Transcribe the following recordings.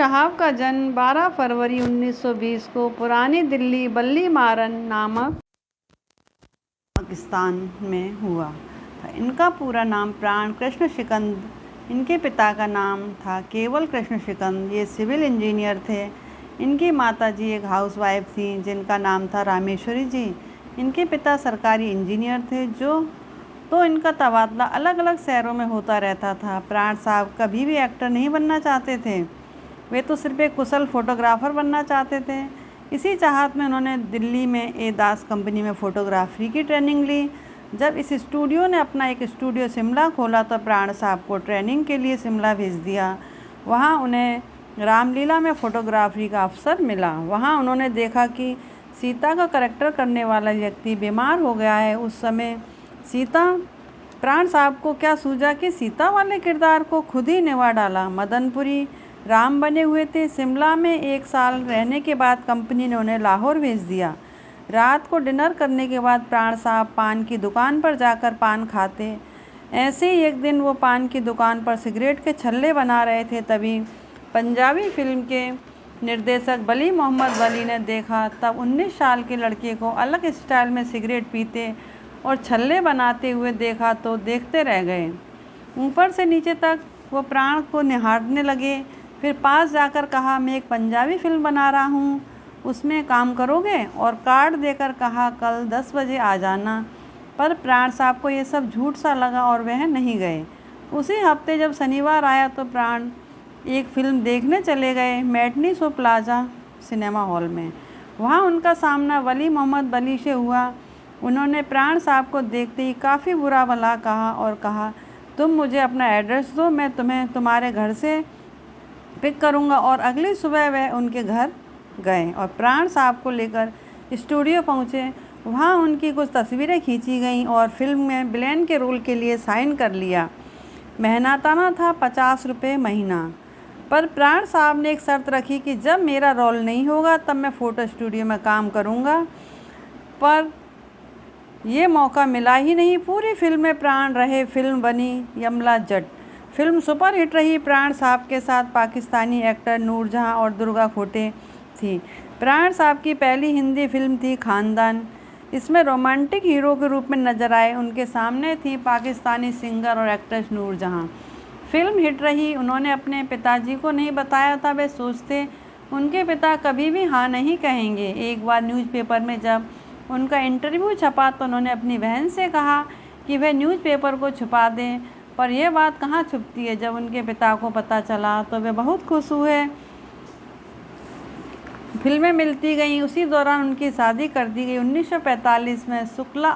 साहब का जन्म 12 फरवरी 1920 को पुरानी दिल्ली बल्ली मारन नामक पाकिस्तान में हुआ था। इनका पूरा नाम प्राण कृष्ण शिकंद, इनके पिता का नाम था केवल कृष्ण शिकंद। ये सिविल इंजीनियर थे। इनकी माताजी एक हाउसवाइफ थी जिनका नाम था रामेश्वरी जी। इनके पिता सरकारी इंजीनियर थे तो इनका तबादला अलग अलग शहरों में होता रहता था। प्राण साहब कभी भी एक्टर नहीं बनना चाहते थे, वे तो सिर्फ एक कुशल फोटोग्राफ़र बनना चाहते थे। इसी चाहत में उन्होंने दिल्ली में ए दास कंपनी में फ़ोटोग्राफी की ट्रेनिंग ली। जब इस स्टूडियो ने अपना एक स्टूडियो शिमला खोला तो प्राण साहब को ट्रेनिंग के लिए शिमला भेज दिया। वहाँ उन्हें रामलीला में फ़ोटोग्राफी का अवसर मिला। वहाँ उन्होंने देखा कि सीता का करैक्टर करने वाला व्यक्ति बीमार हो गया है। उस समय प्राण साहब को क्या सूझा कि सीता वाले किरदार को खुद ही निभा डाला। मदनपुरी राम बने हुए थे। शिमला में 1 साल रहने के बाद कंपनी ने उन्हें लाहौर भेज दिया। रात को डिनर करने के बाद प्राण साहब पान की दुकान पर जाकर पान खाते। ऐसे ही एक दिन वो पान की दुकान पर सिगरेट के छल्ले बना रहे थे, तभी पंजाबी फिल्म के निर्देशक वली मोहम्मद वली ने देखा। तब 19 साल के लड़के को अलग स्टाइल में सिगरेट पीते और छल्ले बनाते हुए देखा तो देखते रह गए। ऊपर से नीचे तक वो प्राण को निहारने लगे। फिर पास जाकर कहा, मैं एक पंजाबी फिल्म बना रहा हूँ, उसमें काम करोगे? और कार्ड देकर कहा, कल 10 बजे आ जाना। पर प्राण साहब को ये सब झूठ सा लगा और वह नहीं गए। उसी हफ्ते जब शनिवार आया तो प्राण एक फ़िल्म देखने चले गए matinee show plaza cinema hall में। वहाँ उनका सामना वली मोहम्मद वली से हुआ। उन्होंने प्राण साहब को देखते ही काफ़ी बुरा भला कहा और कहा, तुम मुझे अपना एड्रेस दो, मैं तुम्हें तुम्हारे घर से पिक करूंगा। और अगली सुबह वह उनके घर गए और प्राण साहब को लेकर स्टूडियो पहुंचे। वहां उनकी कुछ तस्वीरें खींची गईं और फिल्म में विलेन के रोल के लिए साइन कर लिया। मेहनताना था 50 रुपये महीना। पर प्राण साहब ने एक शर्त रखी कि जब मेरा रोल नहीं होगा तब मैं फ़ोटो स्टूडियो में काम करूंगा। पर ये मौका मिला ही नहीं। पूरी फिल्म में प्राण रहे। फिल्म बनी यमला जट। फिल्म सुपर हिट रही। प्राण साहब के साथ पाकिस्तानी एक्टर नूरजहां और दुर्गा खोटे थी। प्राण साहब की पहली हिंदी फिल्म थी खानदान। इसमें रोमांटिक हीरो के रूप में नजर आए। उनके सामने थी पाकिस्तानी सिंगर और एक्ट्रेस नूरजहां। फिल्म हिट रही। उन्होंने अपने पिताजी को नहीं बताया था। वे सोचते उनके पिता कभी भी हाँ नहीं कहेंगे। एक बार न्यूज़पेपर में जब उनका इंटरव्यू छपा तो उन्होंने अपनी बहन से कहा कि वह न्यूज़पेपर को छुपा दें, पर यह बात कहाँ छुपती है। जब उनके पिता को पता चला तो वे बहुत खुश हुए। फिल्में मिलती गईं। उसी दौरान उनकी शादी कर दी गई। 1945 में शुक्ला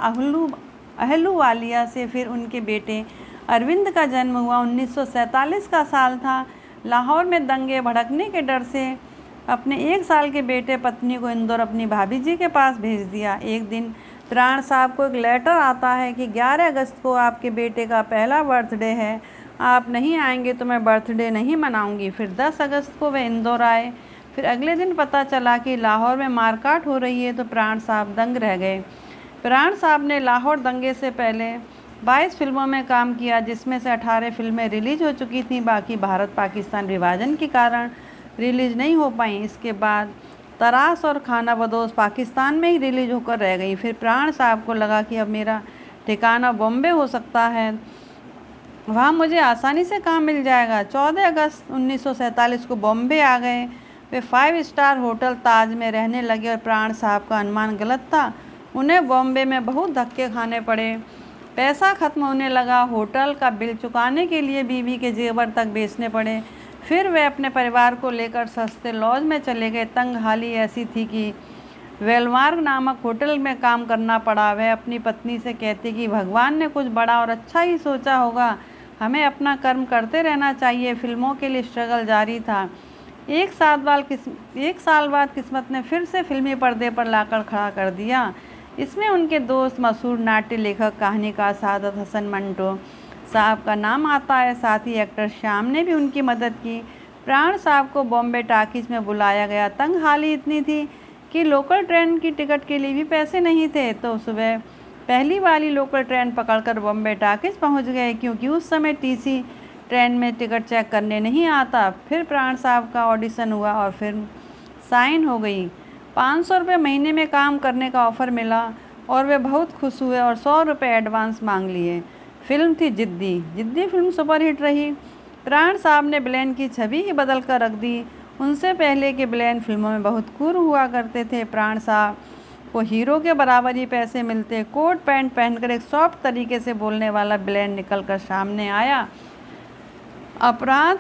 अहलूवालिया से फिर उनके बेटे अरविंद का जन्म हुआ। 1947 का साल था। लाहौर में दंगे भड़कने के डर से अपने 1 साल के बेटे पत्नी को इंदौर अपनी भाभी जी के पास भेज दिया। एक दिन प्राण साहब को एक लेटर आता है कि 11 अगस्त को आपके बेटे का पहला बर्थडे है, आप नहीं आएंगे तो मैं बर्थडे नहीं मनाऊंगी। फिर 10 अगस्त को वे इंदौर आए। फिर अगले दिन पता चला कि लाहौर में मारकाट हो रही है तो प्राण साहब दंग रह गए। प्राण साहब ने लाहौर दंगे से पहले 22 फिल्मों में काम किया, जिसमें से 18 फिल्में रिलीज हो चुकी थीं। बाकी भारत पाकिस्तान विभाजन के कारण रिलीज़ नहीं हो पाई। इसके बाद तराश और खाना बदोश पाकिस्तान में ही रिलीज होकर रह गई। फिर प्राण साहब को लगा कि अब मेरा ठिकाना बॉम्बे हो सकता है, वहाँ मुझे आसानी से काम मिल जाएगा। 14 अगस्त 1947 को बॉम्बे आ गए। वे 5 स्टार होटल ताज में रहने लगे और प्राण साहब का अनुमान गलत था। उन्हें बॉम्बे में बहुत धक्के खाने पड़े। पैसा खत्म होने लगा। होटल का बिल चुकाने के लिए बीवी के जेवर तक बेचने पड़े। फिर वे अपने परिवार को लेकर सस्ते लॉज में चले गए। तंग हाली ऐसी थी कि वेलमार्ग नामक होटल में काम करना पड़ा। वह अपनी पत्नी से कहती कि भगवान ने कुछ बड़ा और अच्छा ही सोचा होगा, हमें अपना कर्म करते रहना चाहिए। फिल्मों के लिए स्ट्रगल जारी था। एक साल बाद किस्मत ने फिर से फिल्मी पर्दे पर लाकर खड़ा कर दिया। इसमें उनके दोस्त मशहूर नाट्य लेखक कहानीकार सादत हसन मंटो साहब का नाम आता है। साथ ही एक्टर श्याम ने भी उनकी मदद की। प्राण साहब को बॉम्बे टाकीज में बुलाया गया। तंग हाली इतनी थी कि लोकल ट्रेन की टिकट के लिए भी पैसे नहीं थे, तो सुबह पहली वाली लोकल ट्रेन पकड़कर बॉम्बे टाकीज पहुंच गए। क्योंकि उस समय टीसी ट्रेन में टिकट चेक करने नहीं आता। फिर प्राण साहब का ऑडिशन हुआ और फिल्म साइन हो गई। 500 रुपये महीने में काम करने का ऑफ़र मिला और वे बहुत खुश हुए और 100 रुपये एडवांस मांग लिए। फिल्म थी जिद्दी। जिद्दी फिल्म सुपरहिट रही। प्राण साहब ने ब्लेन की छवि ही बदल कर रख दी। उनसे पहले के ब्लेन फिल्मों में बहुत क्रूर हुआ करते थे। प्राण साहब को हीरो के बराबर ही पैसे मिलते। कोट पैंट पहनकर एक सॉफ्ट तरीके से बोलने वाला ब्लेन निकल कर सामने आया। अपराध,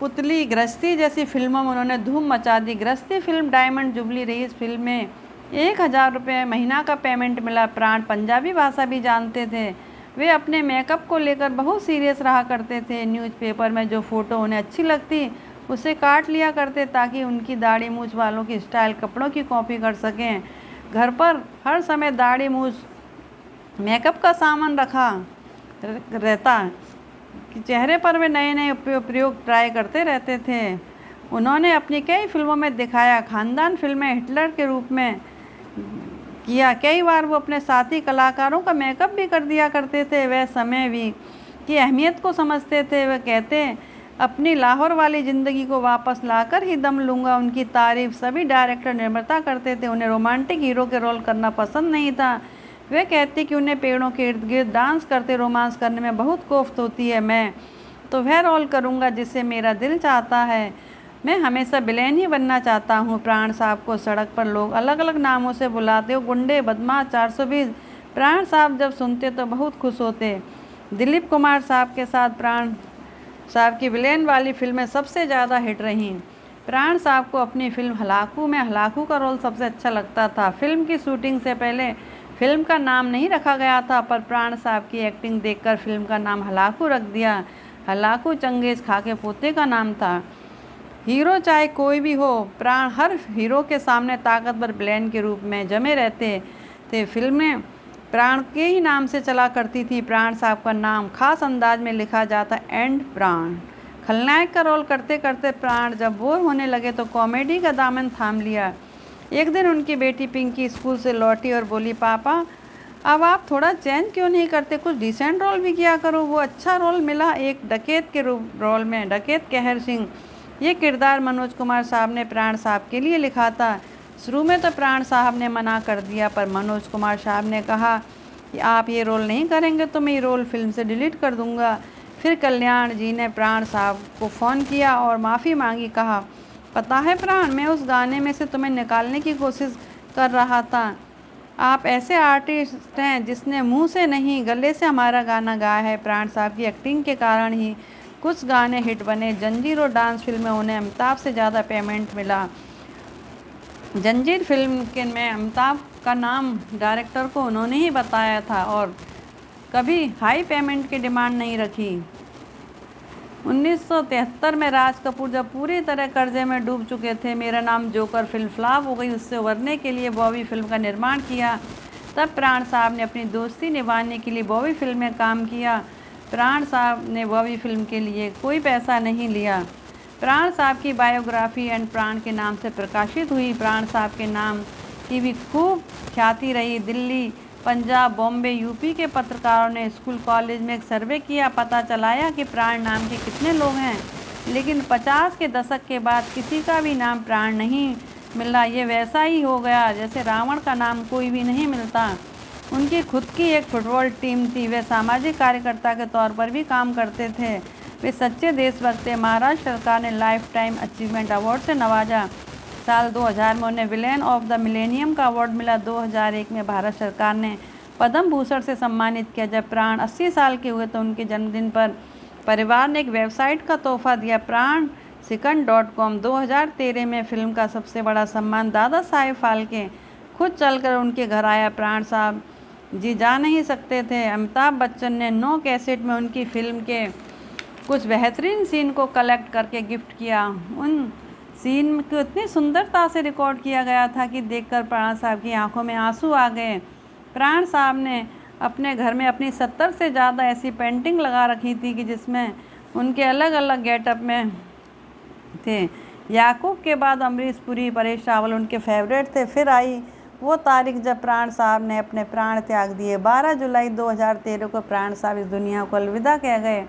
पुतली, गृहस्थी जैसी फिल्मों में उन्होंने धूम मचा दी। गृहस्थी फिल्म डायमंड जुबली रही। इस फिल्म में 1000 रुपये महीना का पेमेंट मिला। प्राण पंजाबी भाषा भी जानते थे। वे अपने मेकअप को लेकर बहुत सीरियस रहा करते थे। न्यूज़पेपर में जो फ़ोटो उन्हें अच्छी लगती उसे काट लिया करते ताकि उनकी दाढ़ी मूछ वालों की स्टाइल कपड़ों की कॉपी कर सकें। घर पर हर समय दाढ़ी मूछ मेकअप का सामान रखा रहता कि चेहरे पर वे नए नए प्रयोग ट्राई करते रहते थे। उन्होंने अपनी कई फिल्मों में दिखाया। खानदान फिल्में हिटलर के रूप में किया। कई बार वो अपने साथी कलाकारों का मेकअप भी कर दिया करते थे। वह समय भी की अहमियत को समझते थे। वह कहते अपनी लाहौर वाली ज़िंदगी को वापस लाकर ही दम लूँगा। उनकी तारीफ सभी डायरेक्टर निर्माता करते थे। उन्हें रोमांटिक हीरो के रोल करना पसंद नहीं था। वे कहते कि उन्हें पेड़ों के इर्द गिर्द डांस करते रोमांस करने में बहुत कोफ्त होती है। मैं तो वह रोल करूँगा जिसे मेरा दिल चाहता है। मैं हमेशा विलेन ही बनना चाहता हूँ। प्राण साहब को सड़क पर लोग अलग अलग नामों से बुलाते। वो गुंडे, बदमाश, 420। प्राण साहब जब सुनते तो बहुत खुश होते। दिलीप कुमार साहब के साथ प्राण साहब की विलेन वाली फिल्में सबसे ज़्यादा हिट रहीं। प्राण साहब को अपनी फिल्म हलाकू में हलाकू का रोल सबसे अच्छा लगता था। फिल्म की शूटिंग से पहले फिल्म का नाम नहीं रखा गया था, पर प्राण साहब की एक्टिंग देखकर फिल्म का नाम हलाकू रख दिया। हलाकू चंगेज़ खां के पोते का नाम था। हीरो चाहे कोई भी हो, प्राण हर हीरो के सामने ताकतवर विलेन के रूप में जमे रहते थे। फिल्में प्राण के ही नाम से चला करती थी। प्राण साहब का नाम खास अंदाज में लिखा जाता एंड प्राण। खलनायक का रोल करते करते प्राण जब बोर होने लगे तो कॉमेडी का दामन थाम लिया। एक दिन उनकी बेटी पिंकी स्कूल से लौटी और बोली, पापा अब आप थोड़ा चेंज क्यों नहीं करते, कुछ डिसेंट रोल भी किया करो। वो अच्छा रोल मिला एक डकैत के रोल में, डकैत कहर सिंह। ये किरदार मनोज कुमार साहब ने प्राण साहब के लिए लिखा था। शुरू में तो प्राण साहब ने मना कर दिया, पर मनोज कुमार साहब ने कहा कि आप ये रोल नहीं करेंगे तो मैं ये रोल फिल्म से डिलीट कर दूंगा। फिर कल्याण जी ने प्राण साहब को फ़ोन किया और माफ़ी मांगी। कहा, पता है प्राण, मैं उस गाने में से तुम्हें निकालने की कोशिश कर रहा था। आप ऐसे आर्टिस्ट हैं जिसने मुंह से नहीं गले से हमारा गाना गाया है। प्राण साहब की एक्टिंग के कारण ही कुछ गाने हिट बने। जंजीर और डांस फिल्म में उन्हें अमिताभ से ज़्यादा पेमेंट मिला। जंजीर फिल्म के में अमिताभ का नाम डायरेक्टर को उन्होंने ही बताया था और कभी हाई पेमेंट की डिमांड नहीं रखी। 1973 में राज कपूर जब पूरी तरह कर्जे में डूब चुके थे, मेरा नाम जोकर फिल्म फ्लॉप हो गई। उससे उबरने के लिए बॉबी फिल्म का निर्माण किया। तब प्राण साहब ने अपनी दोस्ती निभाने के लिए बॉबी फिल्म में काम किया। प्राण साहब ने बॉबी फिल्म के लिए कोई पैसा नहीं लिया। प्राण साहब की बायोग्राफी एंड प्राण के नाम से प्रकाशित हुई। प्राण साहब के नाम की भी खूब ख्याति रही। दिल्ली, पंजाब, बॉम्बे, यूपी के पत्रकारों ने स्कूल कॉलेज में एक सर्वे किया। पता चलाया कि प्राण नाम के कितने लोग हैं, लेकिन 50 के दशक के बाद किसी का भी नाम प्राण नहीं मिला। ये वैसा ही हो गया जैसे रावण का नाम कोई भी नहीं मिलता। उनकी खुद की एक फुटबॉल टीम थी। वे सामाजिक कार्यकर्ता के तौर पर भी काम करते थे। वे सच्चे देशभक्त थे। महाराष्ट्र सरकार ने लाइफ टाइम अचीवमेंट अवार्ड से नवाजा। साल 2000 में उन्हें विलेन ऑफ द मिलेनियम का अवार्ड मिला। 2001 में भारत सरकार ने पद्म भूषण से सम्मानित किया। जब प्राण 80 साल के हुए तो उनके जन्मदिन पर परिवार ने एक वेबसाइट का तोहफा दिया, प्राणसिकंद.com। 2013 में फिल्म का सबसे बड़ा सम्मान दादा साहेब फाल्के खुद चलकर उनके घर आया। प्राण साहब जी जा नहीं सकते थे। अमिताभ बच्चन ने 9 कैसेट में उनकी फिल्म के कुछ बेहतरीन सीन को कलेक्ट करके गिफ्ट किया। उन सीन को इतनी सुंदरता से रिकॉर्ड किया गया था कि देखकर प्राण साहब की आंखों में आंसू आ गए। प्राण साहब ने अपने घर में अपनी 70 से ज़्यादा ऐसी पेंटिंग लगा रखी थी कि जिसमें उनके अलग अलग गेटअप में थे। याकूब के बाद अमरीश पुरी, परेश रावल उनके फेवरेट थे। फिर आई वो तारीख जब प्राण साहब ने अपने प्राण त्याग दिए। 12 जुलाई 2013 को प्राण साहब इस दुनिया को अलविदा कह गए।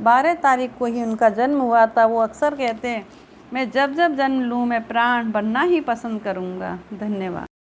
12 तारीख को ही उनका जन्म हुआ था। वो अक्सर कहते हैं, मैं जब जब जन्म लूँ मैं प्राण बनना ही पसंद करूँगा। धन्यवाद।